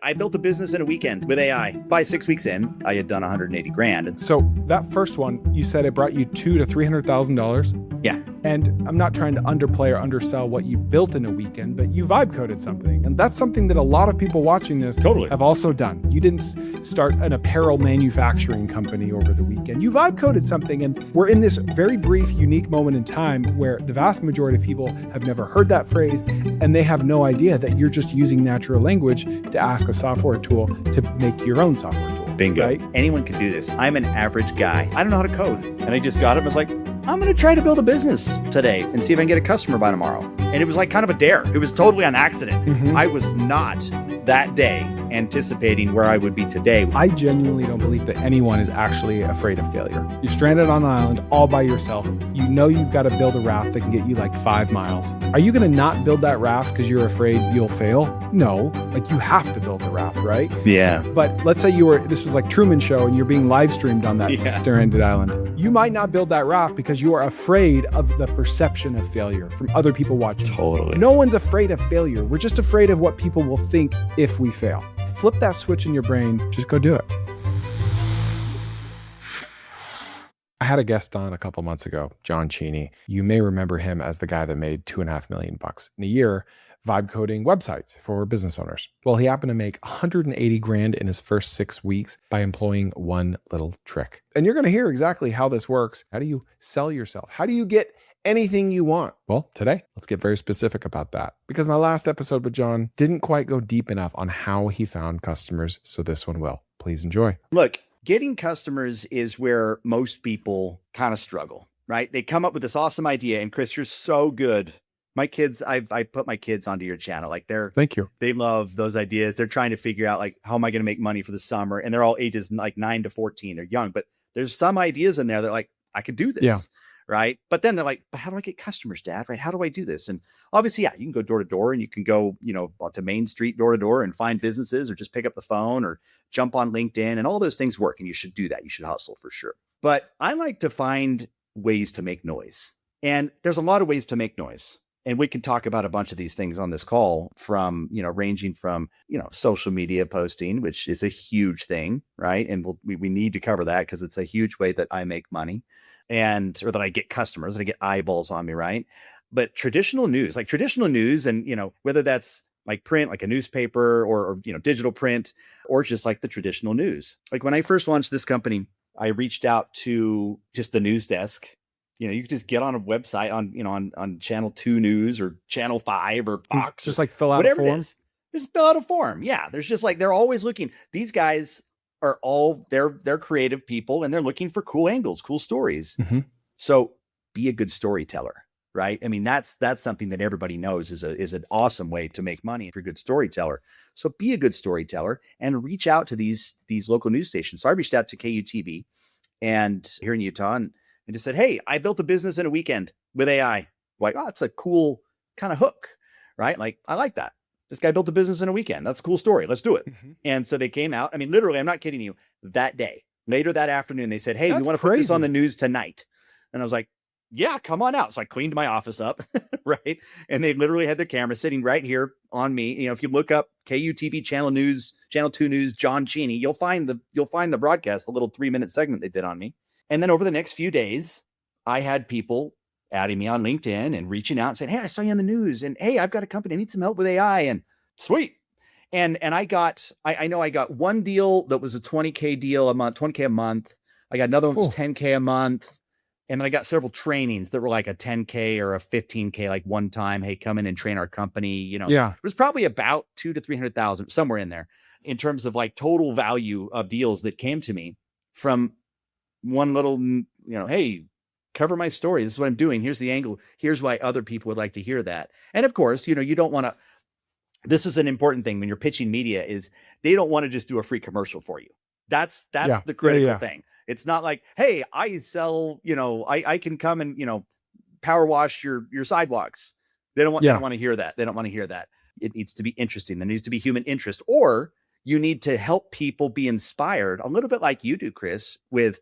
I built a business in a weekend with AI. By 6 weeks in, I had done 180 grand. So that first one, you said it brought you $200,000 to $300,000. Yeah. And I'm not trying to underplay or undersell what you built in a weekend, but you vibe coded something. And that's something that a lot of people watching this have also done. You didn't start an apparel manufacturing company over the weekend. You vibe coded something. And we're in this very brief, unique moment in time where the vast majority of people have never heard that phrase, and they have no idea that you're just using natural language to ask a software tool to make your own software tool. Bingo. Right? Anyone can do this. I'm an average guy. I don't know how to code. And I just got it and was like, I'm going to try to build a business today and see if I can get a customer by tomorrow. And it was like kind of a dare. It was totally on accident. Mm-hmm. I was not that day anticipating where I would be today. I genuinely don't believe that anyone is actually afraid of failure. You're stranded on an island all by yourself. You know you've got to build a raft that can get you like 5 miles. Are you going to not build that raft because you're afraid you'll fail? No, like you have to build the raft, right? Yeah. But let's say this was like Truman Show and you're being live streamed on that stranded island. You might not build that raft because you are afraid of the perception of failure from other people watching. Totally. No one's afraid of failure. We're just afraid of what people will think if we fail. Flip that switch in your brain. Just go do it. I had a guest on a couple months ago, John Cheney. You may remember him as the guy that made $2.5 million in a year vibe coding websites for business owners. Well, he happened to make 180 grand in his first 6 weeks by employing one little trick. And you're going to hear exactly how this works. How do you sell yourself? How do you get anything you want? Well, today, let's get very specific about that, because my last episode with John didn't quite go deep enough on how he found customers. So this one will. Please enjoy. Look, getting customers is where most people kind of struggle, right? They come up with this awesome idea. And Chris, you're so good. My kids, I put my kids onto your channel. Like Thank you. They love those ideas. They're trying to figure out like, how am I going to make money for the summer? And they're all ages like 9 to 14. They're young, but there's some ideas in there that like, I could do this. Yeah. Right. But then they're like, but how do I get customers, Dad? Right. How do I do this? And obviously, yeah, you can go door to door and you can go, to Main Street door to door and find businesses, or just pick up the phone or jump on LinkedIn, and all those things work. And you should do that. You should hustle for sure. But I like to find ways to make noise. And there's a lot of ways to make noise. And we can talk about a bunch of these things on this call, from, ranging from, social media posting, which is a huge thing. Right. And we need to cover that because it's a huge way that I make money. Or that I get customers, that I get eyeballs on me, right? But traditional news, and, whether that's like print, like a newspaper, or digital print, or just like the traditional news. Like when I first launched this company, I reached out to just the news desk. You could just get on a website on Channel 2 News or Channel 5 or Fox. Just like fill out a form? Just fill out a form. Yeah. There's just like, they're always looking. These guys are all they're creative people, and they're looking for cool angles, cool stories. Mm-hmm. So be a good storyteller, right? I mean, that's something that everybody knows is an awesome way to make money if you're a good storyteller. So be a good storyteller and reach out to these local news stations. So I reached out to KUTV and here in Utah and just said, hey, I built a business in a weekend with AI. Like, oh, that's a cool kind of hook, right? Like, I like that. This guy built a business in a weekend. That's a cool story. Let's do it. Mm-hmm. And so they came out. I mean, literally, I'm not kidding you. That day, later that afternoon, they said, hey, we want to put this on the news tonight. And I was like, yeah, come on out. So I cleaned my office up, right? And they literally had their camera sitting right here on me. If you look up KUTV Channel 2 News, John Cheney, you'll find the broadcast, the little 3-minute segment they did on me. And then over the next few days, I had people adding me on LinkedIn and reaching out and saying, hey, I saw you on the news, and hey, I've got a company. I need some help with AI, and sweet. And I know I got one deal that was a $20K deal a month, $20K a month. I got another one that was $10K a month. And then I got several trainings that were like a $10K or a $15K, like one time, hey, come in and train our company. It was probably about $200,000 to $300,000, somewhere in there, in terms of like total value of deals that came to me from one little, hey, cover my story. This is what I'm doing. Here's the angle. Here's why other people would like to hear that. And of course, you don't want to, this is an important thing when you're pitching media, is they don't want to just do a free commercial for you. That's the critical thing. It's not like, hey, I sell, I can come and, power wash your sidewalks. They don't want to hear that. They don't want to hear that. It needs to be interesting. There needs to be human interest, or you need to help people be inspired a little bit like you do, Chris, with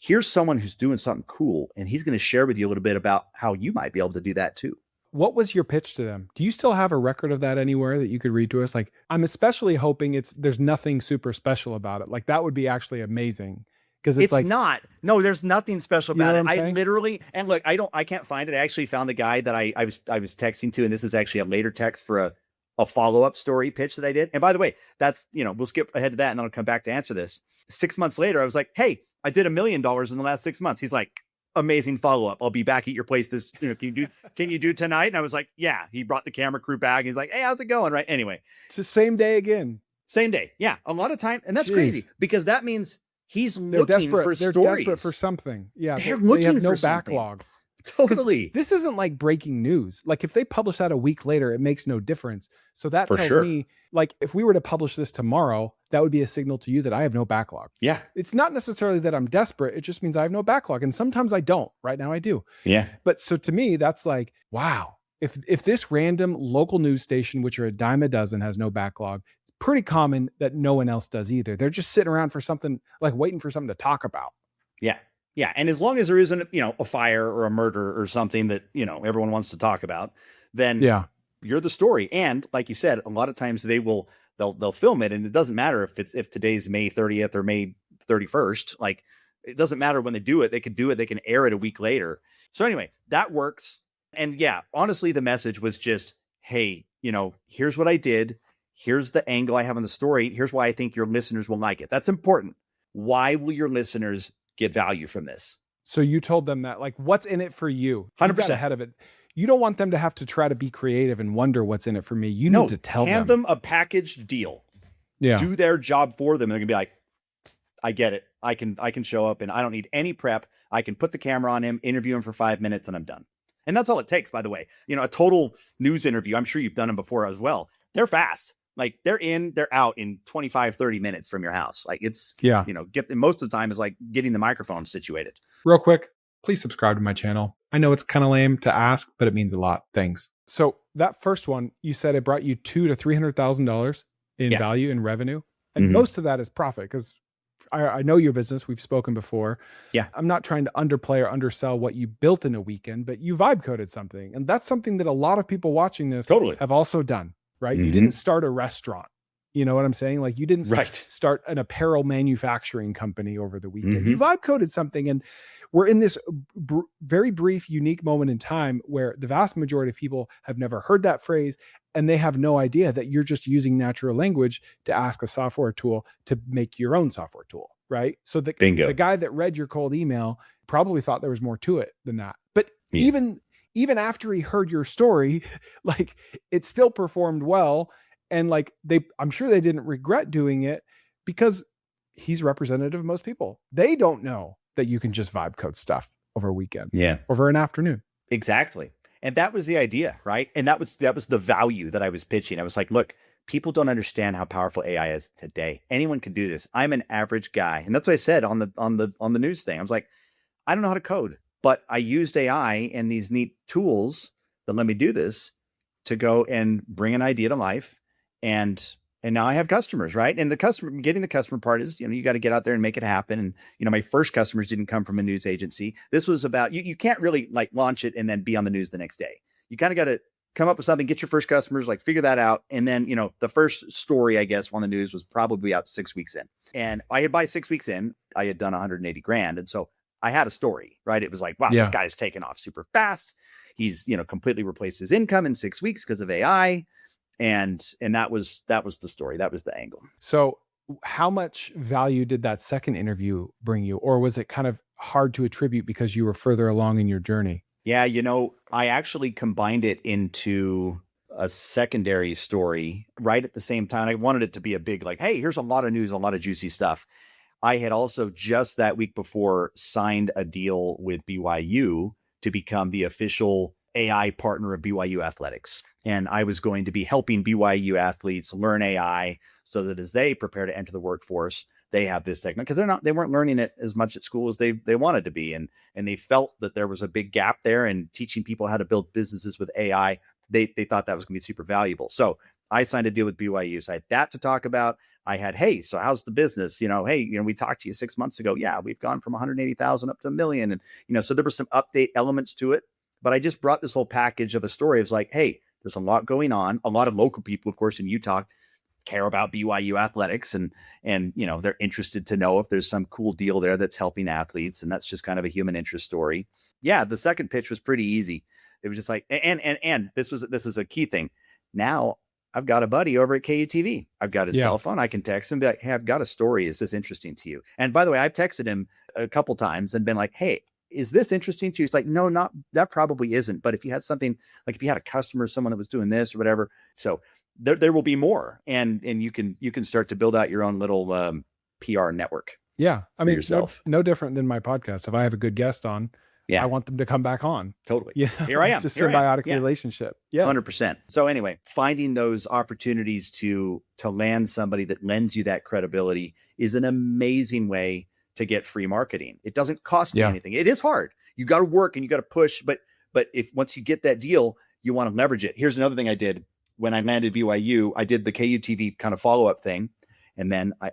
here's someone who's doing something cool, and he's going to share with you a little bit about how you might be able to do that too. What was your pitch to them? Do you still have a record of that anywhere that you could read to us? Like, I'm especially hoping there's nothing super special about it. Like, that would be actually amazing. Because it's like, not. No, there's nothing special You know about what it. I'm I saying? literally, and look, I can't find it. I actually found the guy that I was texting to, and this is actually a later text for a follow-up story pitch that I did. And by the way, that's, we'll skip ahead to that and then I'll come back to answer this. 6 months later, I was like, hey, I did $1 million in the last 6 months. He's like, amazing follow-up. I'll be back at your place this, can you do tonight? And I was like, yeah. He brought the camera crew back. He's like, hey, how's it going? Right. Anyway. It's the same day again. Same day. Yeah. A lot of time. And that's Jeez. crazy because that means he's They're looking desperate. for They're stories. desperate for something. Yeah. They're they looking have no for something. backlog. Totally. This isn't like breaking news. Like if they publish that a week later, it makes no difference. So that tells me, like, if we were to publish this tomorrow, that would be a signal to you that I have no backlog. Yeah. It's not necessarily that I'm desperate. It just means I have no backlog. And sometimes I don't. Right now I do. Yeah. But so to me, that's like, wow. If this random local news station, which are a dime a dozen, has no backlog, it's pretty common that no one else does either. They're just sitting around for something, like waiting for something to talk about. Yeah. Yeah. And as long as there isn't, a fire or a murder or something that, everyone wants to talk about, then you're the story. And like you said, a lot of times they'll film it, and it doesn't matter if today's May 30th or May 31st, like it doesn't matter when they do it. They can do it. They can air it a week later. So anyway, that works. And yeah, honestly, the message was just, hey, here's what I did. Here's the angle I have on the story. Here's why I think your listeners will like it. That's important. Why will your listeners get value from this? So you told them that, like, what's in it for you? 100%. You got ahead of it. You don't want them to have to try to be creative and wonder what's in it for me. You need to tell them. Hand them a packaged deal. Yeah. Do their job for them. They're gonna be like, I get it. I can show up and I don't need any prep. I can put the camera on him, interview him for 5 minutes, and I'm done. And that's all it takes, by the way. A total news interview, I'm sure you've done them before as well. They're fast. Like they're out in 25, 30 minutes from your house. Like it's, most of the time is like getting the microphone situated. Real quick, please subscribe to my channel. I know it's kind of lame to ask, but it means a lot. Thanks. So that first one, you said it brought you $200,000 to $300,000 in value in revenue. And most of that is profit, because I know your business. We've spoken before. Yeah. I'm not trying to underplay or undersell what you built in a weekend, but you vibe coded something. And that's something that a lot of people watching this have also done, right? You didn't start a restaurant. You know what I'm saying? Like you didn't start an apparel manufacturing company over the weekend. You vibe coded something. And we're in this very brief, unique moment in time where the vast majority of people have never heard that phrase, and they have no idea that you're just using natural language to ask a software tool to make your own software tool, right? So the guy that read your cold email probably thought there was more to it than that. But even after he heard your story, like it still performed well. And like I'm sure they didn't regret doing it, because he's representative of most people. They don't know that you can just vibe code stuff over a weekend, over an afternoon. Exactly. And that was the idea, right? And that was the value that I was pitching. I was like, look, people don't understand how powerful AI is today. Anyone can do this. I'm an average guy. And that's what I said on the news thing. I was like, I don't know how to code, but I used AI and these neat tools that let me do this to go and bring an idea to life. And now I have customers, right? And getting the customer part is, you got to get out there and make it happen. And, my first customers didn't come from a news agency. This was about, you can't really like launch it and then be on the news the next day. You kind of got to come up with something, get your first customers, like figure that out. And then, the first story, I guess, on the news was probably out 6 weeks in. And by 6 weeks in, I had done 180 grand. And so I had a story, right? It was like, wow, this guy's taken off super fast. He's, completely replaced his income in 6 weeks because of AI. And that was the story. That was the angle. So how much value did that second interview bring you? Or was it kind of hard to attribute because you were further along in your journey? Yeah. I actually combined it into a secondary story right at the same time. I wanted it to be a big, like, hey, here's a lot of news, a lot of juicy stuff. I had also just that week before signed a deal with BYU to become the official AI partner of BYU athletics. And I was going to be helping BYU athletes learn AI so that as they prepare to enter the workforce, they have this technology, because they weren't learning it as much at school as they wanted to be. And they felt that there was a big gap there in teaching people how to build businesses with AI. They thought that was going to be super valuable. So I signed a deal with BYU. So I had that to talk about. I had, hey, so how's the business? We talked to you 6 months ago. Yeah, we've gone from 180,000 up to 1 million. And, so there were some update elements to it. But I just brought this whole package of a story. It's like, hey, there's a lot going on. A lot of local people, of course, in Utah care about BYU athletics, and they're interested to know if there's some cool deal there that's helping athletes. And that's just kind of a human interest story. Yeah. The second pitch was pretty easy. It was just like, and this is a key thing. Now I've got a buddy over at KUTV. I've got his cell phone. I can text him and be like, hey, I've got a story. Is this interesting to you? And by the way, I've texted him a couple times and been like, hey, is this interesting to you? It's like, no, not that probably isn't. But if you had something, like if you had a customer, someone that was doing this or whatever, so there will be more, and you can start to build out your own little PR network. Yeah, I mean, yourself. No different than my podcast. If I have a good guest on, I want them to come back on. Totally. Yeah, here I am. It's a symbiotic relationship. Yeah, 100%. So anyway, finding those opportunities to land somebody that lends you that credibility is an amazing way to get free marketing. It doesn't cost you anything. It is hard. You got to work and you got to push, but if once you get that deal, you want to leverage it. Here's another thing I did when I landed BYU. I did the KUTV kind of follow-up thing. And then I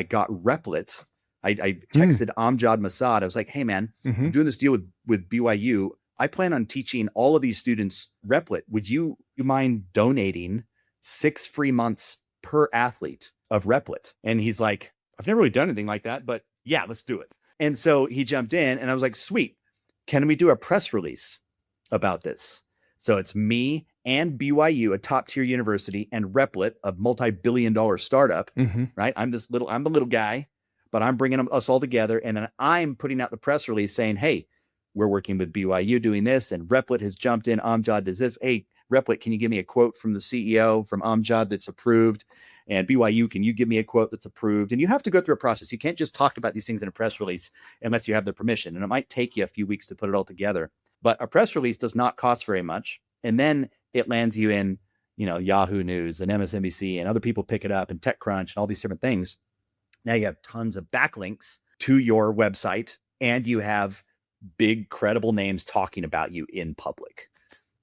got Replit. I texted Amjad Masad. I was like, hey man, I'm doing this deal with BYU. I plan on teaching all of these students Replit. Would you mind donating 6 free months per athlete of Replit? And he's like, I've never really done anything like that, but yeah, let's do it. And so he jumped in and I was like, sweet. Can we do a press release about this? So it's me and BYU, a top tier university, and Replit, a multi-billion-dollar startup, right? I'm the little guy, but I'm bringing us all together. And then I'm putting out the press release saying, hey, we're working with BYU doing this. And Replit has jumped in. Amjad does this. Hey, Replit, can you give me a quote from the CEO, from Amjad, that's approved? And BYU, can you give me a quote that's approved? And you have to go through a process. You can't just talk about these things in a press release unless you have the permission. And it might take you a few weeks to put it all together. But a press release does not cost very much. And then it lands you in, Yahoo News and MSNBC, and other people pick it up, and TechCrunch and all these different things. Now you have tons of backlinks to your website, and you have big credible names talking about you in public.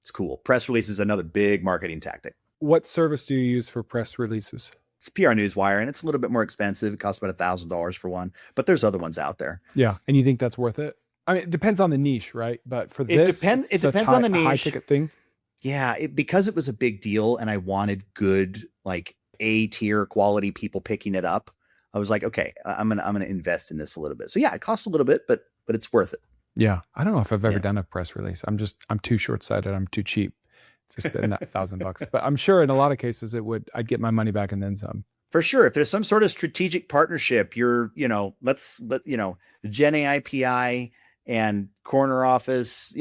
It's cool. Press release is another big marketing tactic. What service do you use for press releases? It's PR Newswire, and it's a little bit more expensive. It costs about $1,000 for one, but there's other ones out there. Yeah. And you think that's worth it? I mean, it depends on the niche, right? But for this, it depends on the niche. High ticket thing. Yeah, because it was a big deal, and I wanted good, like A-tier quality people picking it up. I was like, okay, I'm gonna invest in this a little bit. So yeah, it costs a little bit, but it's worth it. Yeah, I don't know if I've ever done a press release. I'm too short-sighted. I'm too cheap. Just $1,000, but I'm sure in a lot of cases I'd get my money back and then some. For sure. If there's some sort of strategic partnership, let's Gen AI PI and Koerner office,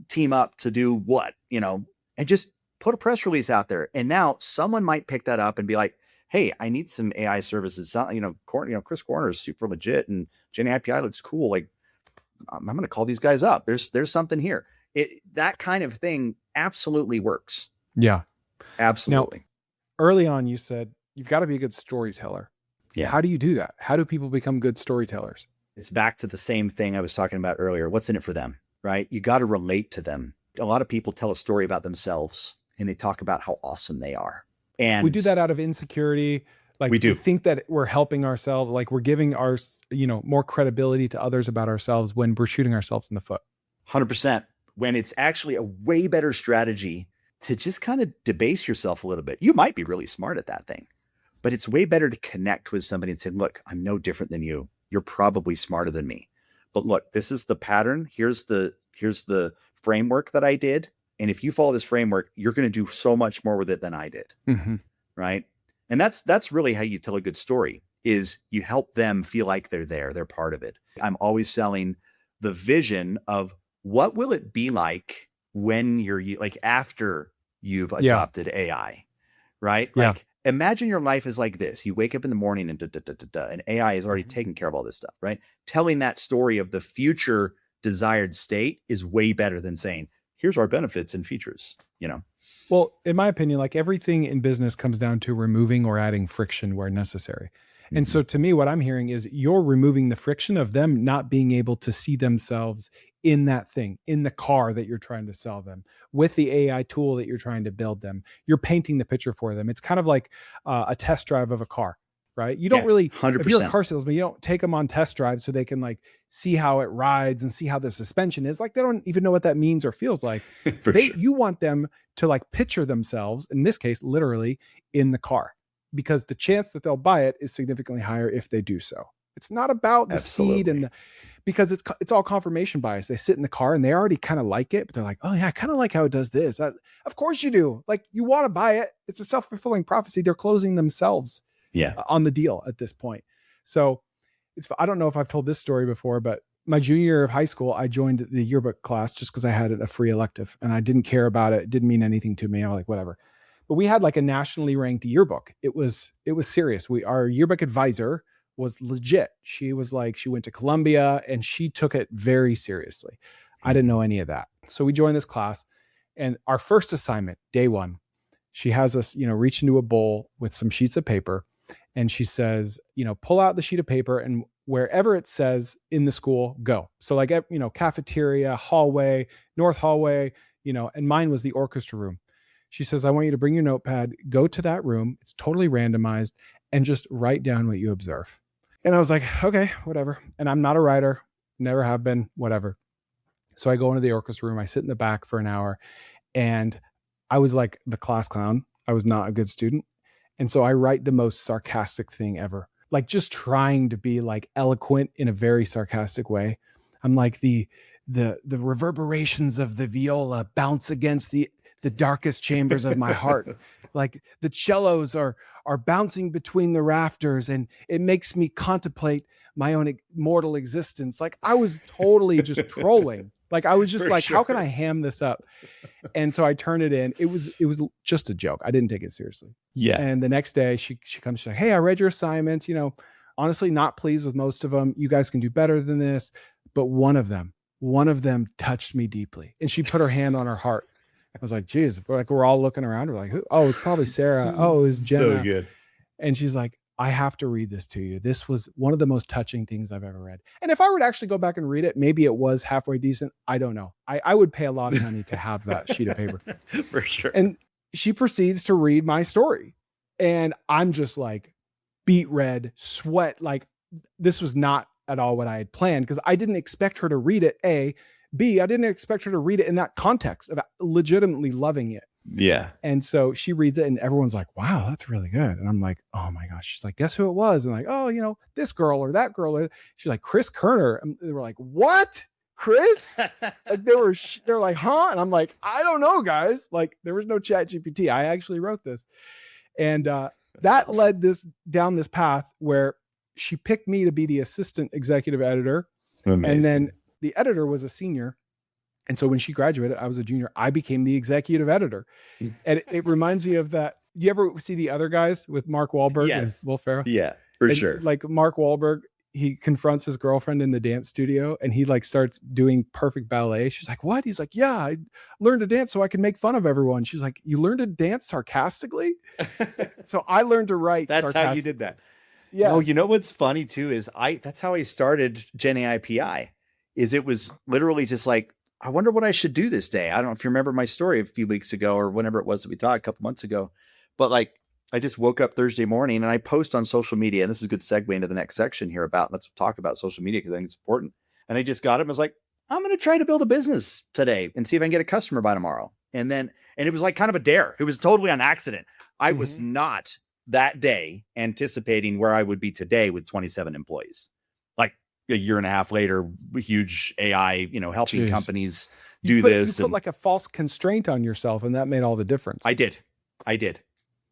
team up to do what, and just put a press release out there. And now someone might pick that up and be like, hey, I need some AI services. Chris Koerner is super legit, and Gen AI PI looks cool. Like, I'm going to call these guys up. There's something here. That kind of thing absolutely works. Yeah, absolutely. Now, early on, you said you've got to be a good storyteller. Yeah. How do you do that? How do people become good storytellers? It's back to the same thing I was talking about earlier. What's in it for them, right? You got to relate to them. A lot of people tell a story about themselves and they talk about how awesome they are. And we do that out of insecurity. Like we think that we're helping ourselves, like we're giving our, more credibility to others about ourselves when we're shooting ourselves in the foot. 100%. When it's actually a way better strategy to just kind of debase yourself a little bit. You might be really smart at that thing, but it's way better to connect with somebody and say, look, I'm no different than you. You're probably smarter than me, but look, this is the pattern. Here's the framework that I did. And if you follow this framework, you're going to do so much more with it than I did. Right. And that's really how you tell a good story, is you help them feel like they're there. They're part of it. I'm always selling the vision of what will it be like when you're like after you've adopted AI, right? Like imagine your life is like this. You wake up in the morning and AI is already taking care of all this stuff, right? Telling that story of the future desired state is way better than saying, here's our benefits and features, Well, in my opinion, like everything in business comes down to removing or adding friction where necessary. And so to me, what I'm hearing is you're removing the friction of them not being able to see themselves in that thing, in the car that you're trying to sell them, with the AI tool that you're trying to build them. You're painting the picture for them. It's kind of like a test drive of a car. right? You don't really, 100%. if you're a car salesman, you don't take them on test drives so they can like see how it rides and see how the suspension is. Like they don't even know what that means or feels like. Sure. You want them to like picture themselves, in this case, literally in the car, because the chance that they'll buy it is significantly higher if they do so. It's not about the speed and because it's all confirmation bias. They sit in the car and they already kind of like it, but they're like, oh yeah, I kind of like how it does this. Of course you do. Like you want to buy it. It's a self-fulfilling prophecy. They're closing themselves on the deal at this point. So I don't know if I've told this story before, but my junior year of high school, I joined the yearbook class just because I had a free elective and I didn't care about it. It didn't mean anything to me. I was like, whatever. But we had like a nationally ranked yearbook. It was serious. Our yearbook advisor was legit. She went to Columbia and she took it very seriously. I didn't know any of that. So we joined this class, and our first assignment, day one, she has us, reach into a bowl with some sheets of paper, and she says, pull out the sheet of paper and wherever it says in the school, go. So like, cafeteria, hallway, north hallway, and mine was the orchestra room. She says, I want you to bring your notepad, go to that room. It's totally randomized, and just write down what you observe. And I was like, okay, whatever. And I'm not a writer, never have been, whatever. So I go into the orchestra room. I sit in the back for an hour, and I was like the class clown. I was not a good student. And so I write the most sarcastic thing ever, like just trying to be like eloquent in a very sarcastic way. I'm like the reverberations of the viola bounce against the darkest chambers of my heart. Like the cellos are bouncing between the rafters, and it makes me contemplate my own mortal existence. Like I was totally just trolling. Like I was just like, how can I ham this up? And so I turned it in. It was just a joke. I didn't take it seriously. Yeah. And the next day she comes, she's like, hey, I read your assignment. Honestly, not pleased with most of them. You guys can do better than this. But one of them touched me deeply. And she put her hand on her heart. I was like, geez, we're all looking around. We're like, who? Oh, it's probably Sarah. Oh, it was Jenna. So good. And she's like, I have to read this to you. This was one of the most touching things I've ever read. And if I were to actually go back and read it, maybe it was halfway decent. I don't know. I would pay a lot of money to have that sheet of paper. For sure. And she proceeds to read my story. And I'm just like beet red, sweat. Like this was not at all what I had planned, because I didn't expect her to read it. A. B, I didn't expect her to read it in that context of legitimately loving it. Yeah. And so she reads it and everyone's like, wow, that's really good. And I'm like, oh my gosh. She's like, guess who it was? And like, oh, this girl or that girl. She's like, Chris Koerner. And they were like, what? Chris? Like they're like, huh? And I'm like, I don't know, guys. Like there was no chat GPT. I actually wrote this. And that awesome. Led down this path where she picked me to be the assistant executive editor. Amazing. And then the editor was a senior. And so when she graduated, I was a junior. I became the executive editor. And it reminds me of that. Do you ever see The Other Guys with Mark Wahlberg and Will Ferrell? Yeah, for sure. Like Mark Wahlberg, he confronts his girlfriend in the dance studio and he like starts doing perfect ballet. She's like, what? He's like, yeah, I learned to dance so I can make fun of everyone. She's like, you learned to dance sarcastically? So I learned to write. That's how you did that. Yeah. No, you know what's funny too is that's how I started Cheney IPI. It was literally just like, I wonder what I should do this day. I don't know if you remember my story a few weeks ago or whenever it was that we talked a couple months ago, but like I just woke up Thursday morning and I post on social media. And this is a good segue into the next section here let's talk about social media because I think it's important. And I just got it and was like, I'm going to try to build a business today and see if I can get a customer by tomorrow. And it was like kind of a dare. It was totally on accident. I was not that day anticipating where I would be today with 27 employees. Like a year and a half later, huge AI, helping companies do this. You put like a false constraint on yourself, and that made all the difference. I did.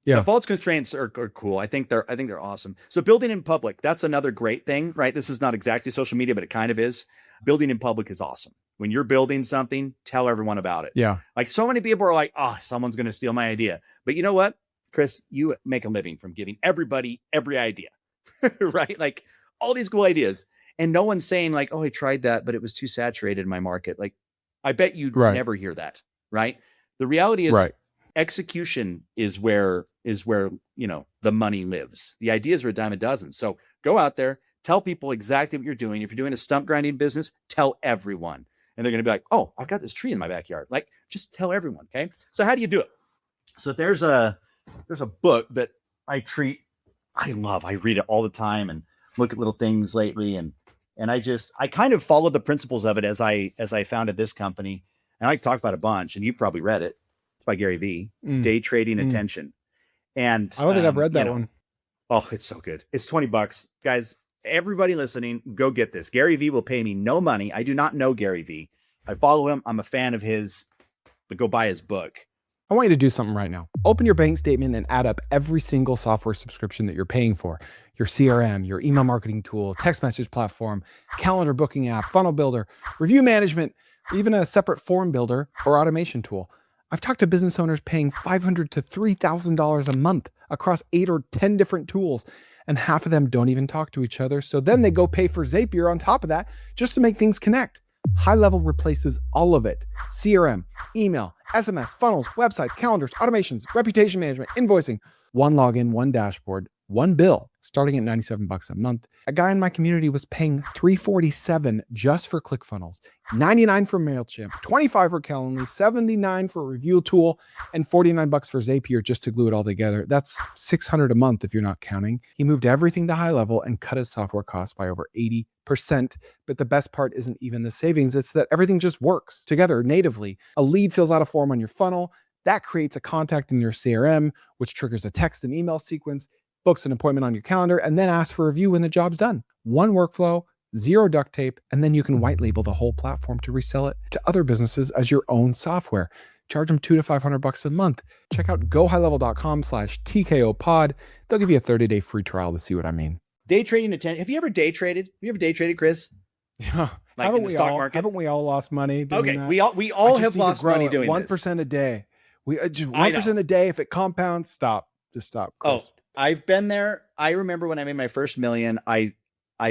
Yeah. The false constraints are cool. I think they're awesome. So building in public, that's another great thing, right? This is not exactly social media, but it kind of is. Building in public is awesome. When you're building something, tell everyone about it. Yeah. Like so many people are like, oh, someone's going to steal my idea. But you know what, Chris, you make a living from giving everybody every idea, right? Like all these cool ideas. And no one's saying like, oh, I tried that, but it was too saturated in my market. Like, I bet you'd never hear that, right? The reality is execution is where the money lives. The ideas are a dime a dozen. So go out there, tell people exactly what you're doing. If you're doing a stump grinding business, tell everyone. And they're going to be like, oh, I've got this tree in my backyard. Like, just tell everyone, okay? So how do you do it? So there's a book that I treat I read it all the time and look at little things lately. And I kind of followed the principles of it as I founded this company. And I talk about a bunch, and you've probably read it. It's by Gary Vee, Day Trading Attention. And I don't think I've read that one. Oh, it's so good. It's $20. Guys, everybody listening, go get this. Gary Vee will pay me no money. I do not know Gary Vee. I follow him. I'm a fan of his, but go buy his book. I want you to do something right now. Open your bank statement and add up every single software subscription that you're paying for. Your CRM, your email marketing tool, text message platform, calendar booking app, funnel builder, review management, or even a separate form builder or automation tool. I've talked to business owners paying $500 to $3,000 a month across 8 or 10 different tools, and half of them don't even talk to each other. So then they go pay for Zapier on top of that just to make things connect. High Level replaces all of it. CRM, email, SMS, funnels, websites, calendars, automations, reputation management, invoicing. One login, one dashboard, one bill, starting at $97 a month. A guy in my community was paying $347 just for ClickFunnels, $99 for MailChimp, $25 for Calendly, $79 for a review tool, and $49 for Zapier just to glue it all together. That's $600 a month if you're not counting. He moved everything to High Level and cut his software costs by over 80%. But the best part isn't even the savings. It's that everything just works together natively. A lead fills out a form on your funnel. That creates a contact in your CRM, which triggers a text and email sequence, books an appointment on your calendar, and then asks for a review when the job's done. One workflow, zero duct tape, and then you can white label the whole platform to resell it to other businesses as your own software. Charge them $200 to $500 a month. Check out gohighlevel.com/TKO pod. They'll give you a 30-day free trial to see what I mean. Day trading attention. Have you ever day traded? Have you ever day traded, Chris? Yeah. Like in the stock market? Haven't we all lost money doing Okay, that? we all have lost money doing 1% a day. We just 1% a day. If it compounds, stop. Just stop, Chris. Oh, I've been there. I remember when I made my first million, I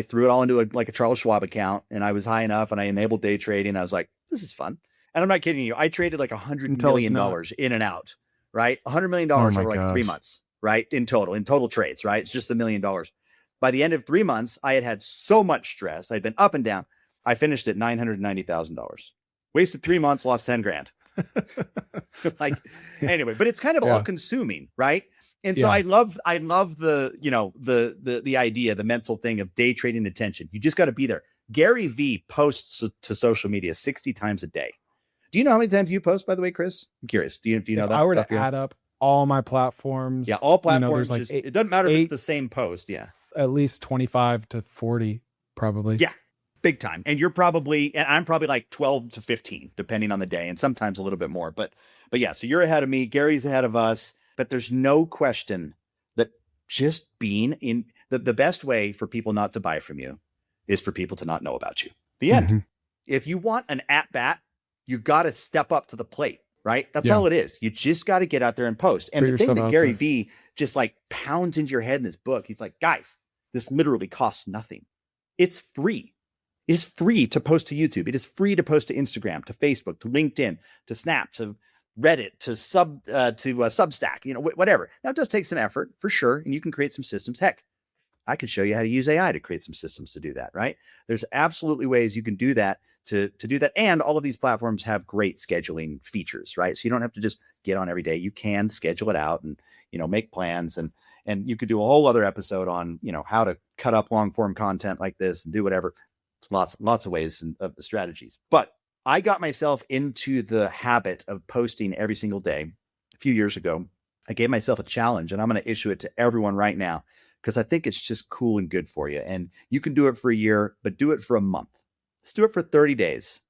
threw it all into a Charles Schwab account, and I was high enough, and I enabled day trading. I was like, this is fun. And I'm not kidding you. I traded like $100 million in and out, right? $100 million over like 3 months, right? In total trades, right? It's just $1 million. By the end of 3 months, I had so much stress. I'd been up and down. I finished at $990,000. Wasted 3 months, lost 10 grand. Like, anyway, but it's kind of all consuming, right? And so I love the, the idea, the mental thing of day trading attention. You just got to be there. Gary Vee posts to social media 60 times a day. Do you know how many times you post, by the way, Chris? I'm curious. Do you know if that? I were to add up all my platforms. Yeah, all platforms. There's like it doesn't matter if it's the same post. Yeah. At least 25 to 40, probably. Yeah. Big time. And I'm probably like 12 to 15, depending on the day, and sometimes a little bit more. But yeah, so you're ahead of me. Gary's ahead of us. But there's no question that just being in the best way for people not to buy from you is for people to not know about you. The end. Mm-hmm. If you want an at bat, you got to step up to the plate, right? That's all it is. You just got to get out there and post. And the thing that Gary Vee just like pounds into your head in this book, he's like, guys, this literally costs nothing. It's free. It is free to post to YouTube. It is free to post to Instagram, to Facebook, to LinkedIn, to Snap, to Reddit, to Substack, whatever. Now, it does take some effort for sure, and you can create some systems. Heck, I can show you how to use AI to create some systems to do that, right? There's absolutely ways you can do that to do that. And all of these platforms have great scheduling features, right? So you don't have to just get on every day. You can schedule it out and, make plans, and you could do a whole other episode on, how to cut up long form content like this and do whatever. Lots of ways of the strategies. But I got myself into the habit of posting every single day a few years ago. I gave myself a challenge, and I'm going to issue it to everyone right now because I think it's just cool and good for you. And you can do it for a year, but do it for a month. Let's do it for 30 days.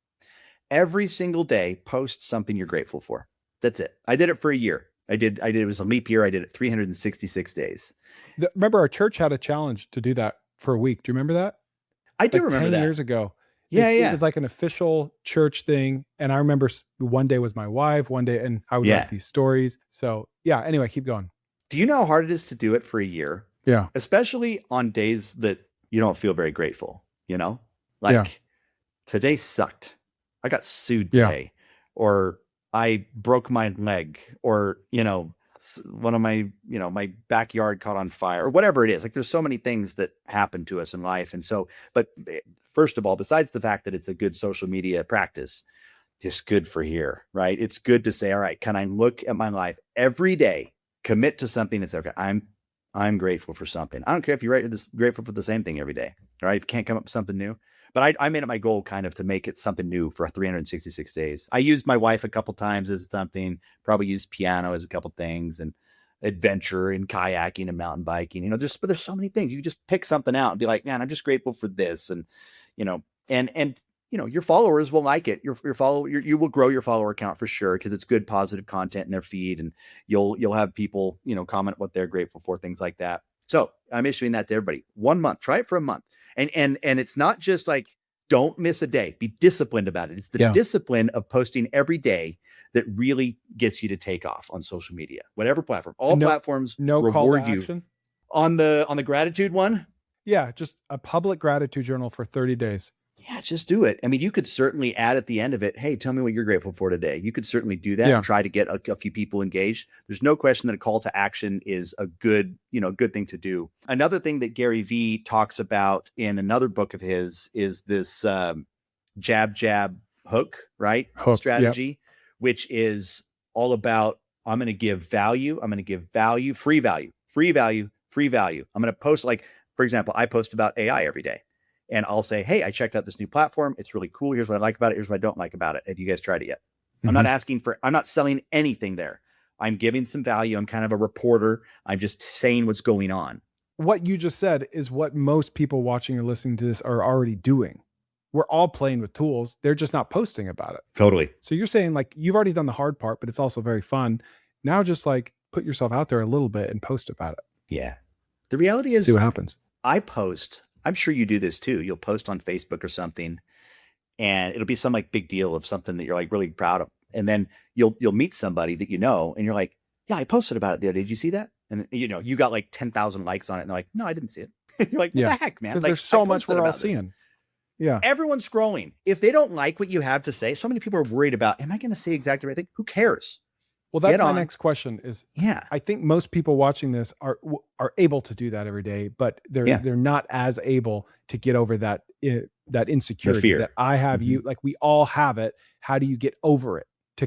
Every single day, post something you're grateful for. That's it. I did it for a year. It was a leap year. I did it 366 days. Remember, our church had a challenge to do that for a week. Do you remember that? I do remember 10 that. years ago. It was like an official church thing. And I remember one day was my wife, one day, and I would write these stories. So yeah, anyway, keep going. Do you know how hard it is to do it for a year? Yeah. Especially on days that you don't feel very grateful, today sucked. I got sued today, or I broke my leg, or, one of my, my backyard caught on fire, or whatever it is. Like, there's so many things that happen to us in life. And so, but first of all, besides the fact that it's a good social media practice, it's good for here, right? It's good to say, all right, can I look at my life every day, commit to something that's okay? I'm I'm grateful for something. I don't care if you write this grateful for the same thing every day. All right. If you can't come up with something new. But I made it my goal kind of to make it something new for 366 days. I used my wife a couple times as something, probably used piano as a couple things, and adventure and kayaking and mountain biking. But there's so many things. You can just pick something out and be like, man, I'm just grateful for this. And, your followers will like it. You will grow your follower account for sure, because it's good, positive content in their feed, and you'll have people, comment what they're grateful for, things like that. So I'm issuing that to everybody. 1 month, try it for a month. And it's not just like, don't miss a day, be disciplined about it. It's the discipline of posting every day that really gets you to take off on social media, whatever platform. All platforms reward you on the gratitude one. Yeah. Just a public gratitude journal for 30 days. Yeah, just do it. I mean, you could certainly add at the end of it, hey, tell me what you're grateful for today. You could certainly do that and try to get a few people engaged. There's no question that a call to action is a good thing to do. Another thing that Gary Vee talks about in another book of his is this jab, jab, hook, right? Strategy, which is all about, I'm going to give value. I'm going to give value, free value, free value, free value. I'm going to post, like, for example, I post about AI every day. And I'll say, hey, I checked out this new platform. It's really cool. Here's what I like about it. Here's what I don't like about it. Have you guys tried it yet? I'm not selling anything there. I'm giving some value. I'm kind of a reporter. I'm just saying what's going on. What you just said is what most people watching or listening to this are already doing. We're all playing with tools. They're just not posting about it. Totally. So you're saying, like, you've already done the hard part, but it's also very fun. Now just like put yourself out there a little bit and post about it. Yeah. The reality is, see what happens. I post. I'm sure you do this too. You'll post on Facebook or something, and it'll be some like big deal of something that you're like really proud of. And then you'll meet somebody that and you're like, yeah, I posted about it the other day. Did you see that? And you got like 10,000 likes on it. And they're like, no, I didn't see it. You're like, what the heck, man? Because like, there's so much we're all seeing. Yeah. Everyone's scrolling. If they don't like what you have to say, so many people are worried about, am I going to say exactly the right thing? Who cares? Well, that's my next question is, yeah, I think most people watching this are able to do that every day, but they're not as able to get over that insecurity that I have. You, like, we all have it. How do you get over it to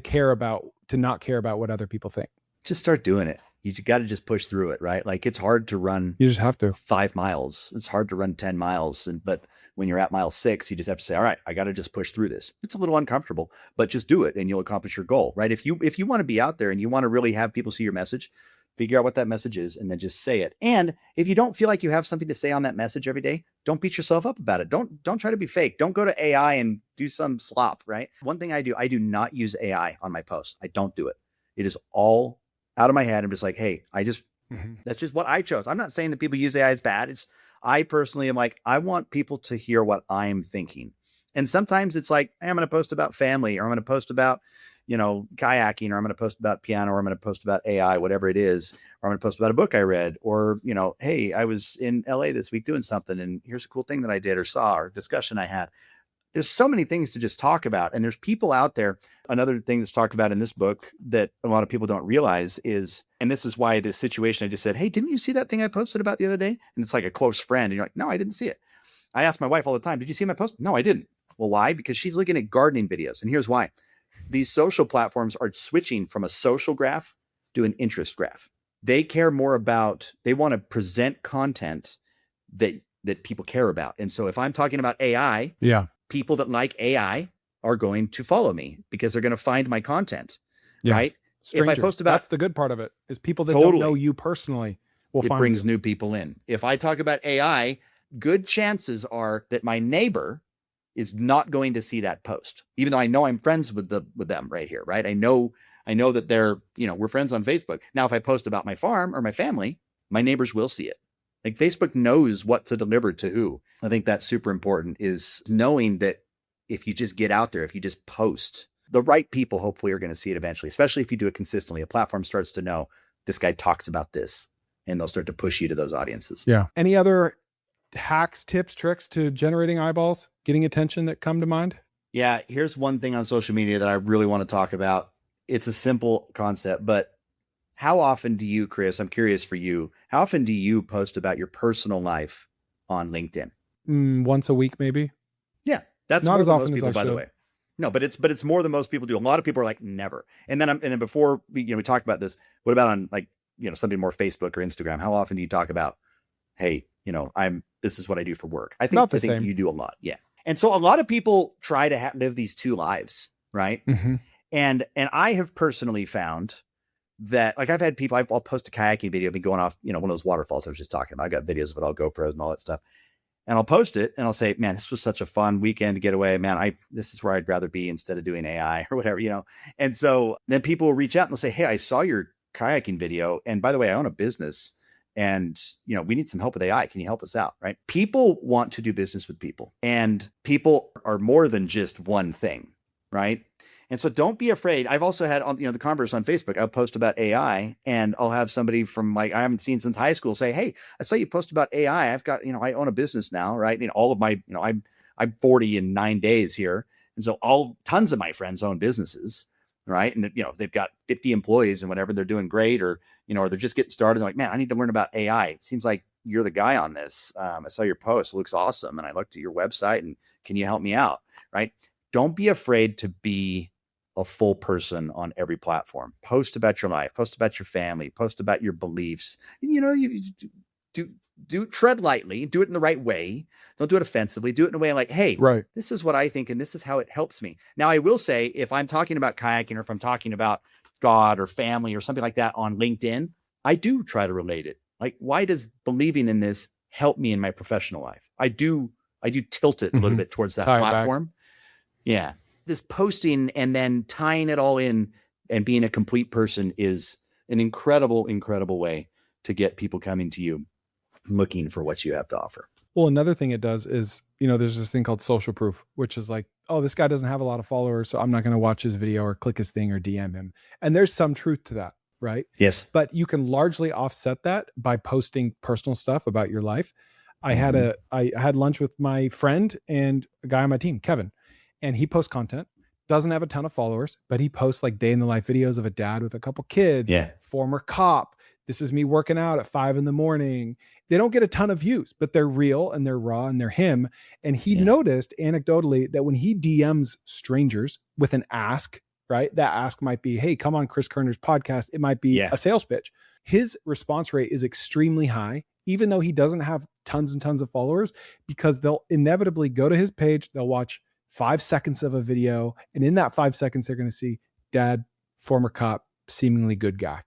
not care about what other people think? Just start doing it. You got to just push through it, right? Like, it's hard to run. You just have to 5 miles. It's hard to run 10 miles. But when you're at mile 6, you just have to say, all right, I got to just push through this. It's a little uncomfortable, but just do it and you'll accomplish your goal, right? If you want to be out there and you want to really have people see your message, figure out what that message is and then just say it. And if you don't feel like you have something to say on that message every day, don't beat yourself up about it. Don't try to be fake. Don't go to AI and do some slop, right? One thing I do not use AI on my posts. I don't do it. It is all out of my head. I'm just like, hey, that's just what I chose. I'm not saying that people use AI is bad. I personally am like, I want people to hear what I'm thinking. And sometimes it's like, hey, I'm going to post about family, or I'm going to post about, kayaking, or I'm going to post about piano, or I'm going to post about AI, whatever it is, or I'm going to post about a book I read, or, hey, I was in LA this week doing something and here's a cool thing that I did or saw or discussion I had. There's so many things to just talk about. And there's people out there. Another thing that's talked about in this book that a lot of people don't realize is, and this is why this situation I just said, hey, didn't you see that thing I posted about the other day? And it's like a close friend. And you're like, no, I didn't see it. I ask my wife all the time, did you see my post? No, I didn't. Well, why? Because she's looking at gardening videos. And here's why. These social platforms are switching from a social graph to an interest graph. They care more about, they want to present content that people care about. And so if I'm talking about AI, people that like AI are going to follow me because they're going to find my content, right? Strangers. If I post about, that's the good part of it, is people that don't know you personally will find brings you. new people in. If I talk about AI, good chances are that my neighbor is not going to see that post, even though I know I'm friends with them right here, right? I know that they're, we're friends on Facebook. Now, if I post about my farm or my family, my neighbors will see it. Like, Facebook knows what to deliver to who. I think that's super important, is knowing that if you just get out there, if you just post, the right people hopefully are going to see it eventually, especially if you do it consistently. A platform starts to know this guy talks about this, and they'll start to push you to those audiences. Yeah. Any other hacks, tips, tricks to generating eyeballs, getting attention that come to mind? Yeah. Here's one thing on social media that I really want to talk about. It's a simple concept, but how often do you, Chris, I'm curious for you, how often do you post about your personal life on LinkedIn? Once a week, maybe. Yeah. That's not more as than often most people, as I by the should. way. No, but it's more than most people do. A lot of people are like, never. And then before we talked about this, what about on like something more Facebook or Instagram, how often do you talk about, hey, this is what I do for work? I About the think same. you do a lot. Yeah. And so a lot of people try to live these two lives, right? Mm-hmm. And I have personally found that, like, I've had people, I'll post a kayaking video of me going off, one of those waterfalls I was just talking about. I got videos of it, all GoPros and all that stuff. And I'll post it and I'll say, man, this was such a fun weekend to get away. Man, this is where I'd rather be instead of doing AI or whatever, And so then people will reach out and they'll say, hey, I saw your kayaking video. And by the way, I own a business and, we need some help with AI. Can you help us out? Right? People want to do business with people, and people are more than just one thing. Right? And so don't be afraid. I've also had on, the Converse on Facebook, I'll post about AI and I'll have somebody from, like, I haven't seen since high school say, hey, I saw you post about AI. I've got, I own a business now, right? All of my, I'm 40 in 9 days here. And so tons of my friends own businesses, right? And they've got 50 employees and whatever, they're doing great, or, or they're just getting started. They're like, man, I need to learn about AI. It seems like you're the guy on this. I saw your post. It looks awesome. And I looked at your website, and can you help me out? Right? Don't be afraid to be a full person on every platform. Post about your life, post about your family, post about your beliefs. You do tread lightly, do it in the right way. Don't do it offensively. Do it in a way like, hey, Right. this is what I think, and this is how it helps me. Now, I will say, if I'm talking about kayaking, or if I'm talking about God or family or something like that on LinkedIn, I do try to relate it. Like, why does believing in this help me in my professional life? I do tilt it a little bit towards that platform. Yeah. This posting and then tying it all in and being a complete person is an incredible, incredible way to get people coming to you looking for what you have to offer. Well, another thing it does is, there's this thing called social proof, which is like, oh, this guy doesn't have a lot of followers, so I'm not going to watch his video or click his thing or DM him. And there's some truth to that, right? Yes. But you can largely offset that by posting personal stuff about your life. I had lunch with my friend and a guy on my team, Kevin, and he posts content. Doesn't have a ton of followers, but he posts like day in the life videos of a dad with a couple kids, former cop. This is me working out at 5 a.m. They don't get a ton of views, but they're real and they're raw and they're him. And he noticed anecdotally that when he DMs strangers with an ask, right? That ask might be, hey, come on Chris Koerner's podcast. It might be a sales pitch. His response rate is extremely high, even though he doesn't have tons and tons of followers, because they'll inevitably go to his page. They'll watch 5 seconds of a video. And in that 5 seconds, they're going to see dad, former cop, seemingly good guy.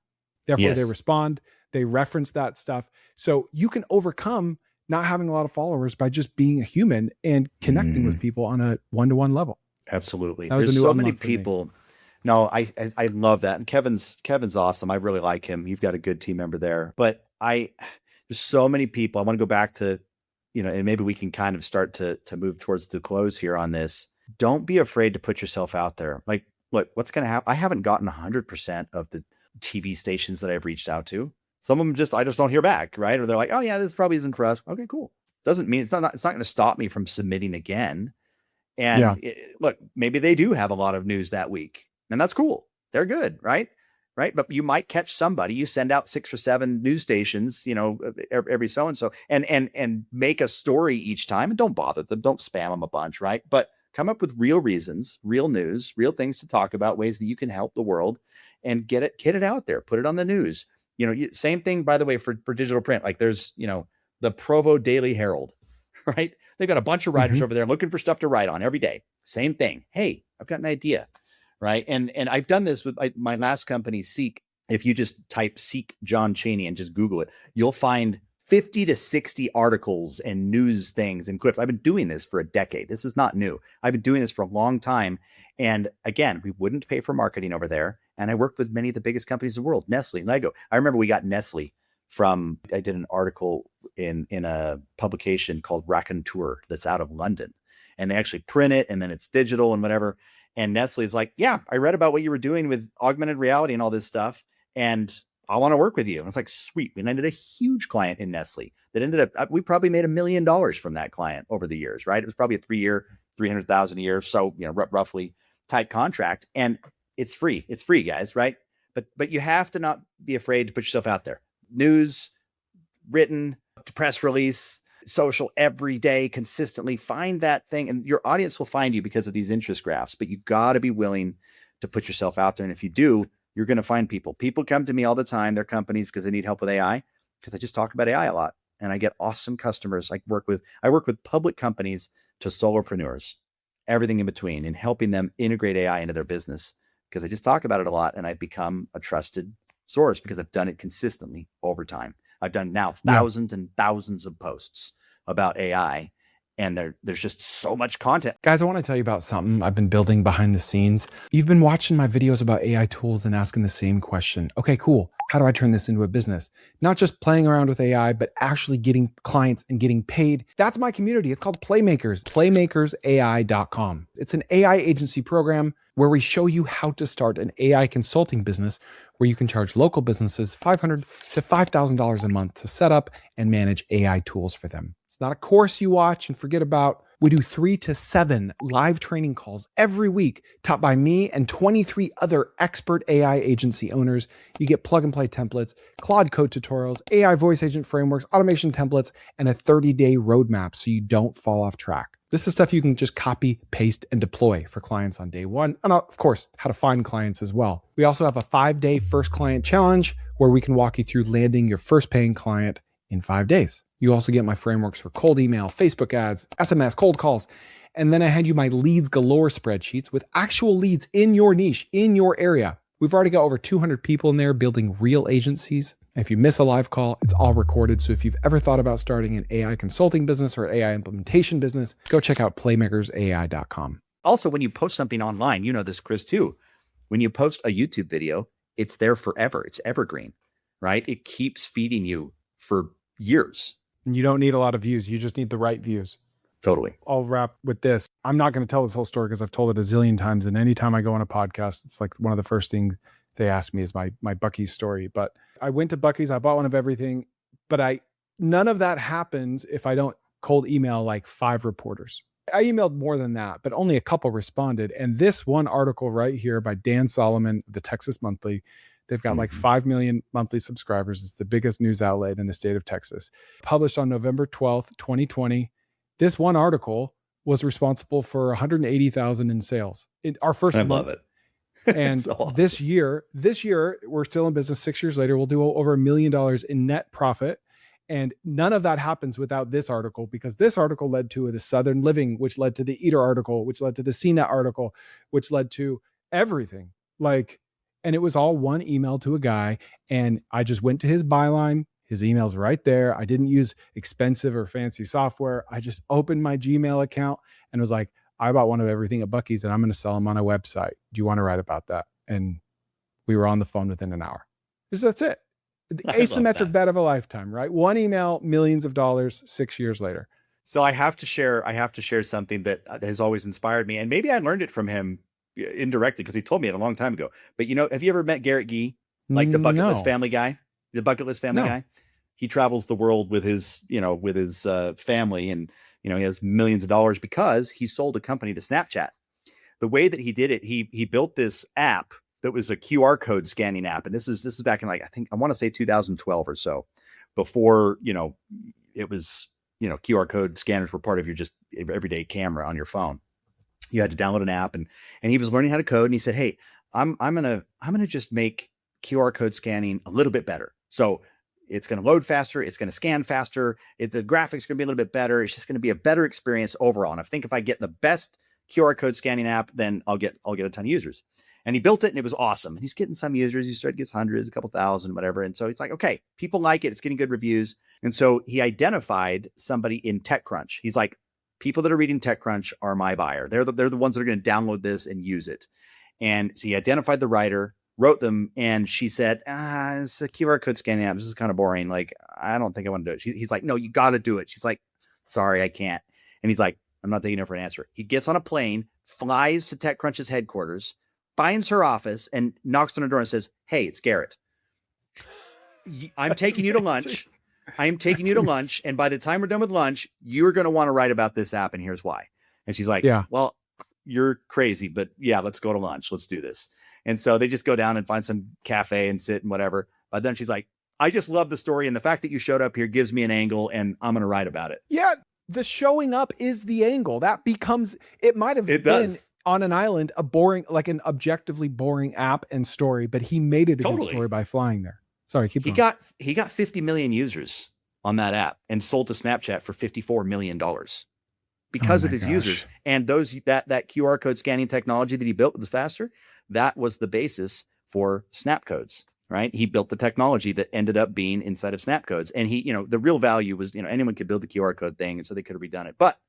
Therefore, they respond, they reference that stuff. So you can overcome not having a lot of followers by just being a human and connecting with people on a one-to-one level. Absolutely. There's so many people. No, I love that. And Kevin's awesome. I really like him. You've got a good team member there. But there's so many people. I want to go back to, and maybe we can kind of start to move towards the close here on this. Don't be afraid to put yourself out there. Like, look, what's going to happen? I haven't gotten 100% of the TV stations that I've reached out to. Some of them I just don't hear back, right? Or they're like, oh yeah, this probably isn't for us. Okay, cool. Doesn't mean it's not going to stop me from submitting again. And look, maybe they do have a lot of news that week, and that's cool. They're good, right? Right. But you might catch somebody. You send out 6 or 7 news stations, every so and so, and make a story each time. And don't bother them. Don't spam them a bunch, right? But come up with real reasons, real news, real things to talk about, ways that you can help the world, and get it out there. Put it on the news. Same thing, by the way, for digital print. Like there's, the Provo Daily Herald, right? They've got a bunch of writers over there looking for stuff to write on every day. Same thing. Hey, I've got an idea, right? And I've done this with my last company, Seek. If you just type Seek John Cheney and just Google it, you'll find 50 to 60 articles and news things and clips. I've been doing this for a decade. This is not new. I've been doing this for a long time. And again, we wouldn't pay for marketing over there. And I worked with many of the biggest companies in the world, Nestle, Lego. I remember we got Nestle I did an article in a publication called Raconteur that's out of London. And they actually print it, and then it's digital and whatever. And Nestle is like, yeah, I read about what you were doing with augmented reality and all this stuff, and I want to work with you. And it's like, sweet. We landed a huge client in Nestle that ended up, we probably made $1 million from that client over the years, right? It was probably a 3-year, $300,000 a year. So, roughly type contract, and it's free. It's free, guys. Right. But you have to not be afraid to put yourself out there. News, written, press release, social, every day, consistently. Find that thing, and your audience will find you because of these interest graphs, but you got to be willing to put yourself out there. And if you do, you're going to find people. People come to me all the time, their companies, because they need help with AI, because I just talk about AI a lot. And I get awesome customers. I work with public companies to solopreneurs, everything in between, and helping them integrate AI into their business, because I just talk about it a lot, and I've become a trusted source because I've done it consistently over time. I've done now thousands and thousands of posts about AI, and there's just so much content. Guys, I want to tell you about something I've been building behind the scenes. You've been watching my videos about AI tools and asking the same question. Okay, cool. How do I turn this into a business? Not just playing around with AI, but actually getting clients and getting paid. That's my community. It's called Playmakers, playmakersai.com. It's an AI agency program where we show you how to start an AI consulting business where you can charge local businesses $500 to $5,000 a month to set up and manage AI tools for them. It's not a course you watch and forget about. We do 3 to 7 live training calls every week, taught by me and 23 other expert AI agency owners. You get plug and play templates, Claude code tutorials, AI voice agent frameworks, automation templates, and a 30-day roadmap so you don't fall off track. This is stuff you can just copy, paste, and deploy for clients on day one. And of course, how to find clients as well. We also have a 5-day first client challenge where we can walk you through landing your first paying client in 5 days. You also get my frameworks for cold email, Facebook ads, SMS, cold calls. And then I hand you my leads galore spreadsheets with actual leads in your niche, in your area. We've already got over 200 people in there building real agencies. If you miss a live call, it's all recorded. So if you've ever thought about starting an AI consulting business or AI implementation business, go check out playmakersai.com. Also, when you post something online, you know this, Chris, too. When you post a YouTube video, it's there forever. It's evergreen, right? It keeps feeding you for years. And you don't need a lot of views. You just need the right views. Totally. I'll wrap with this. I'm not going to tell this whole story because I've told it a zillion times. And anytime I go on a podcast, it's like one of the first things they ask me is my Buc-ee's story. But I went to Buc-ee's, I bought one of everything, but none of that happens if I don't cold email like 5 reporters. I emailed more than that, but only a couple responded. And this one article right here by Dan Solomon, the Texas Monthly, they've got like 5 million monthly subscribers. It's the biggest news outlet in the state of Texas. Published on November 12th, 2020. This one article was responsible for 180,000 in sales. Our first month. Love it. And awesome. This year, we're still in business 6 years later. We'll do over $1 million in net profit. And none of that happens without this article, because this article led to the Southern Living, which led to the Eater article, which led to the CNET article, which led to everything. And it was all one email to a guy. And I just went to his byline. His email's right there. I didn't use expensive or fancy software. I just opened my Gmail account and was like, I bought one of everything at Buc-ee's and I'm going to sell them on a website. Do you want to write about that? And we were on the phone within an hour. That's it. The asymmetric bet of a lifetime, right? One email, millions of dollars, 6 years later. So I have to share something that has always inspired me. And maybe I learned it from him indirectly because he told me it a long time ago. But have you ever met Garrett Gee? Like the bucket list family guy? The bucket list family guy? He travels the world with his family, and he has millions of dollars because he sold a company to Snapchat. The way that he did it, he built this app that was a QR code scanning app. And this is back in I want to say 2012 or so, before, it was, QR code scanners were part of your just everyday camera on your phone. You had to download an app, and he was learning how to code. And he said, hey, I'm going to just make QR code scanning a little bit better. So it's going to load faster. It's going to scan faster. The graphics are going to be a little bit better. It's just going to be a better experience overall. And I think if I get the best QR code scanning app, then I'll get a ton of users. And he built it, and it was awesome. And he's getting some users. He started to get hundreds, a couple thousand, whatever. And so it's like, okay, people like it. It's getting good reviews. And so he identified somebody in TechCrunch. He's like, people that are reading TechCrunch are my buyer. They're the ones that are going to download this and use it. And so he identified the writer, wrote them, and she said, it's a QR code scanning app. This is kind of boring. Like, I don't think I want to do it. He's like, no, you got to do it. She's like, sorry, I can't. And he's like, I'm not taking no for an answer. He gets on a plane, flies to TechCrunch's headquarters, finds her office, and knocks on her door and says, hey, it's Garrett. I'm taking you to lunch. I'm taking you to lunch. And by the time we're done with lunch, you're going to want to write about this app. And here's why. And she's like, well, you're crazy, but yeah, let's go to lunch. Let's do this. And so they just go down and find some cafe and sit and whatever. But then she's like, I just love the story. And the fact that you showed up here gives me an angle, and I'm going to write about it. Yeah. The showing up is the angle that becomes, it might have been on an island, a boring, like an objectively boring app and story, but he made it a good story by flying there. Sorry, keep going. He got 50 million users on that app and sold to Snapchat for $54 million because of his users. And that QR code scanning technology that he built was faster. That was the basis for Snap codes, right? He built the technology that ended up being inside of Snap codes. And he, the real value was, anyone could build the QR code thing. And so they could have redone it, but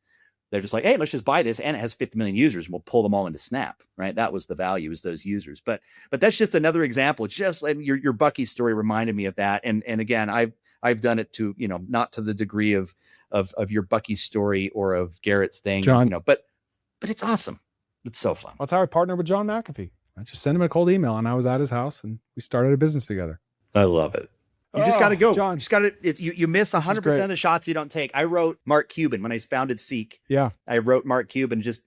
they're just like, hey, let's just buy this. And it has 50 million users and we'll pull them all into Snap, right? That was the value, is those users. But that's just another example. It's just like your Bucky story reminded me of that. And again, I've done it to, not to the degree of your Bucky story or of Garrett's thing, John, but it's awesome. It's so fun. That's how I partnered with John McAfee. I just sent him a cold email and I was at his house and we started a business together. I love it. You just got to go. John. You just got to, you miss 100% of the shots you don't take. I wrote Mark Cuban when I founded Seek. Yeah. I wrote Mark Cuban, just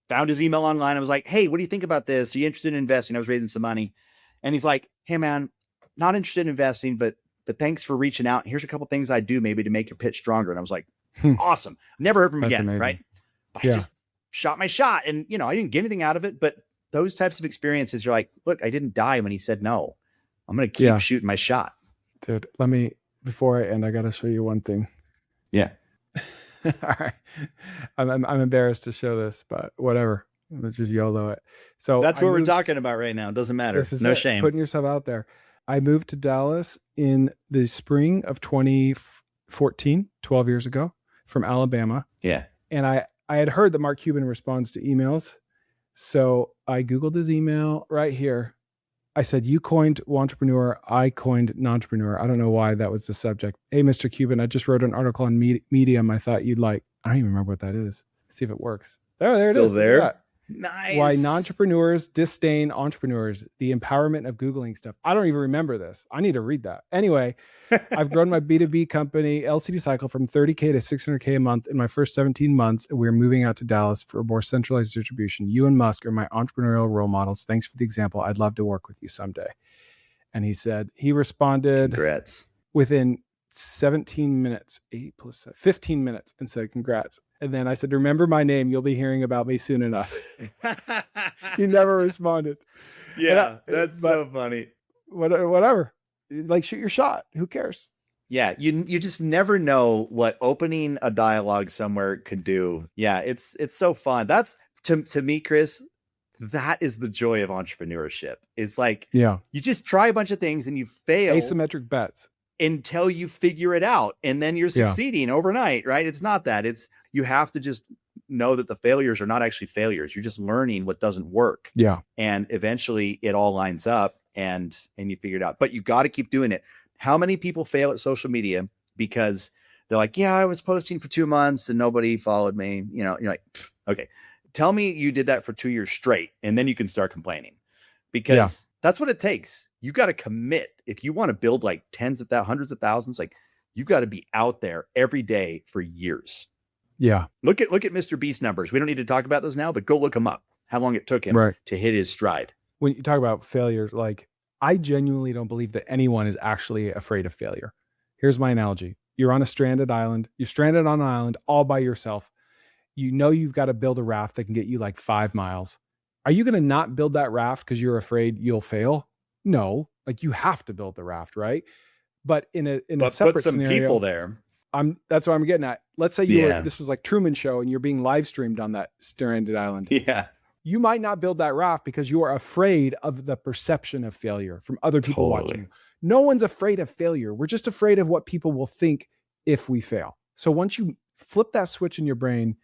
found his email online. I was like, hey, what do you think about this? Are you interested in investing? I was raising some money. And he's like, hey man, not interested in investing, but thanks for reaching out. Here's a couple things I do maybe to make your pitch stronger. And I was like, awesome. Never heard from him again. Amazing. Right. But I just shot my shot and, I didn't get anything out of it, but those types of experiences, you're like, look, I didn't die when he said no. I'm going to keep shooting my shot. Dude, before I end, I got to show you one thing. Yeah. All right. I'm embarrassed to show this, but whatever. Let's just YOLO it. So that's what we're talking about right now. It doesn't matter. No shame. Putting yourself out there. I moved to Dallas in the spring of 2014, 12 years ago, from Alabama. Yeah. And I had heard that Mark Cuban responds to emails. So I Googled his email right here. I said, you coined entrepreneur, I coined non-entrepreneur. I don't know why that was the subject. Hey, Mr. Cuban, I just wrote an article on Medium I thought you'd like. I don't even remember what that is. Let's see if it works. There it is. Still there? Nice. Why non-entrepreneurs disdain entrepreneurs, the empowerment of Googling stuff. I don't even remember this. I need to read that. Anyway, I've grown my B2B company, LCD Cycle, from 30K to 600K a month in my first 17 months. And we're moving out to Dallas for a more centralized distribution. You and Musk are my entrepreneurial role models. Thanks for the example. I'd love to work with you someday. And he responded, congrats, within 17 minutes, 8 plus 7, 15 minutes, and said, congrats. And then I said, remember my name. You'll be hearing about me soon enough. He never responded. Yeah, that's so funny. Whatever. Like, shoot your shot. Who cares? Yeah, you just never know what opening a dialogue somewhere could do. Yeah, it's so fun. That's to me, Chris, that is the joy of entrepreneurship. It's like, you just try a bunch of things and you fail. Asymmetric bets. Until you figure it out, and then you're succeeding overnight, right? It's not that. It's, you have to just know that the failures are not actually failures. You're just learning what doesn't work. Yeah. And eventually it all lines up and you figure it out. But you got to keep doing it. How many people fail at social media because they're like, yeah, I was posting for 2 months and nobody followed me. You're like, okay, tell me you did that for 2 years straight, and then you can start complaining, because that's what it takes. You got to commit. If you want to build like hundreds of thousands, like, you got to be out there every day for years. Yeah. Look at Mr. Beast numbers. We don't need to talk about those now, but go look them up. How long it took him to hit his stride. When you talk about failures, like, I genuinely don't believe that anyone is actually afraid of failure. Here's my analogy. You're on a stranded island. You're stranded on an island all by yourself. You know you've got to build a raft that can get you like 5 miles. Are you going to not build that raft because you're afraid you'll fail? No, like, you have to build the raft, right? But in a separate put some scenario, people there. That's what I'm getting at. Let's say this was like Truman Show and you're being live streamed on that stranded island. Yeah. You might not build that raft because you are afraid of the perception of failure from other people watching you. No one's afraid of failure. We're just afraid of what people will think if we fail. So once you flip that switch in your brain,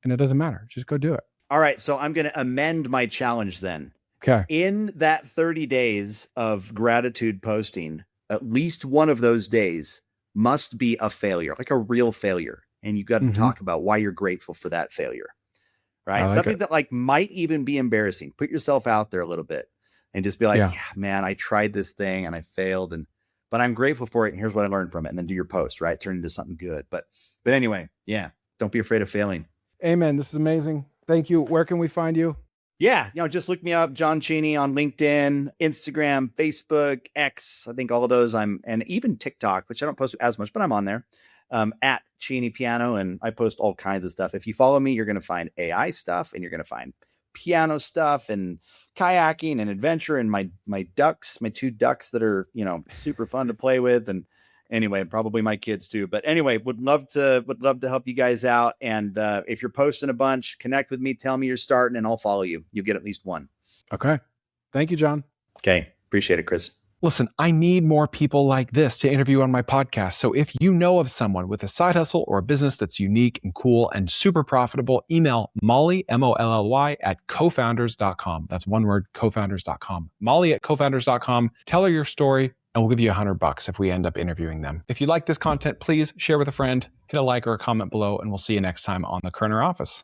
and it doesn't matter, just go do it. All right. So I'm going to amend my challenge then. Okay. In that 30 days of gratitude posting, at least one of those days must be a failure, like a real failure. And you got to talk about why you're grateful for that failure, right? Something that like might even be embarrassing. Put yourself out there a little bit and just be like, yeah, man, I tried this thing and I failed, but I'm grateful for it. And here's what I learned from it. And then do your post, right? Turn it into something good. But anyway, don't be afraid of failing. Amen. This is amazing. Thank you. Where can we find you? Yeah, just look me up, John Cheney, on LinkedIn, Instagram, Facebook, X. I think all of those and even TikTok, which I don't post as much, but I'm on there, at Cheney Piano, and I post all kinds of stuff. If you follow me, you're going to find AI stuff, and you're going to find piano stuff and kayaking and adventure and my two ducks that are, super fun to play with. And anyway, probably my kids too. But anyway, would love to help you guys out. And if you're posting a bunch, connect with me, tell me you're starting, and I'll follow you. You'll get at least one. Okay. Thank you, John. Okay. Appreciate it, Chris. Listen, I need more people like this to interview on my podcast. So if you know of someone with a side hustle or a business that's unique and cool and super profitable, email Molly, Molly, at cofounders.com. That's one word, cofounders.com. Molly at cofounders.com. Tell her your story, and we'll give you $100 if we end up interviewing them. If you like this content, please share with a friend, hit a like or a comment below, and we'll see you next time on the Koerner Office.